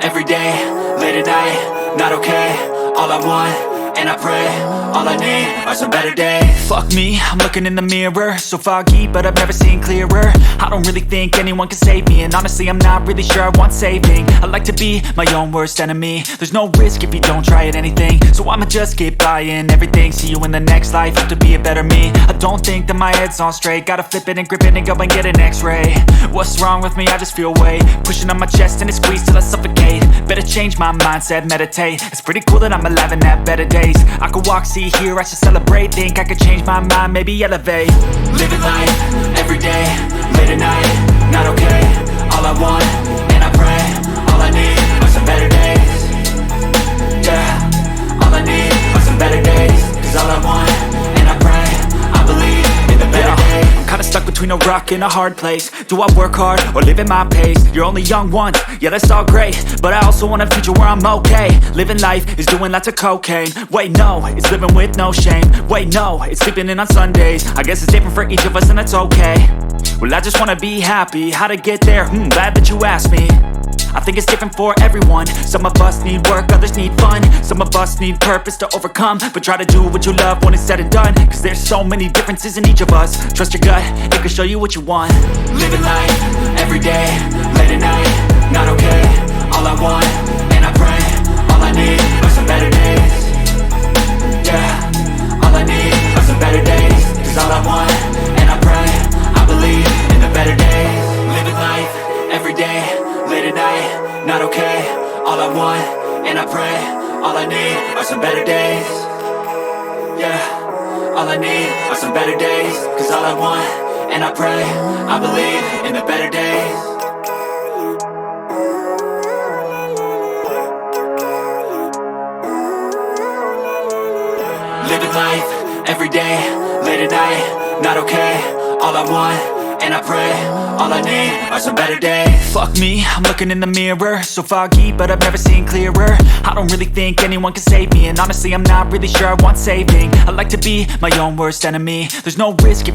every day, late at night, not okay. All I want, and I pray, all I need are some better days. Fuck me, I'm looking in the mirror, so foggy, but I've never seen clearer. I don't really think anyone can save me, and honestly I'm not really sure I want saving. I like to be my own worst enemy. There's no risk if you don't try at anything, so I'ma just keep buying everything. See you in the next life, have to be a better me. I don't think that my head's on straight, gotta flip it and grip it and go and get an x-ray. What's wrong with me? I just feel weight pushing on my chest and it squeezes till I suffocate. Better change my mindset, meditate. It's pretty cool that I'm alive and have better days. I could walk, see, hear, I should celebrate. Think I could change my mind, maybe elevate. Living life, every day, late at night, not okay. All I want, and I pray, all I need are some better days. Yeah, all I need are some better days. Cause all I want, and I pray, I believe in the better days. I'm kinda stuck between a rock and a hard place. Do I work hard or live at my pace? You're only young once, yeah that's all great, but I also want a future where I'm okay. Living life is doing lots of cocaine. Wait no, it's living with no shame. Wait no, it's sleeping in on Sundays. I guess it's different for each of us and that's okay. Well I just wanna be happy, how to get there? Glad that you asked me. I think it's different for everyone. Some of us need work, others need fun. Some of us need purpose to overcome. But try to do what you love when it's said and done. Cause there's so many differences in each of us. Trust your gut, it can show you what you want. Living life, every day, late at night, not okay. All I want, and I pray, all I need are some better days. Yeah, all I need are some better days. Cause all I want, and I pray, I believe in the better days. Living life, every day, late at night, not okay. All I want, and I pray, all I need are some better days. Yeah, all I need are some better days. Cause all I want, and I pray, I believe in the better days. Living life, every day, late at night, not okay. All I want, and I pray, all I need are some better days. Fuck me, I'm looking in the mirror, so foggy, but I've never seen clearer. I don't really think anyone can save me, and honestly I'm not really sure I want saving. I like to be my own worst enemy. There's no risk if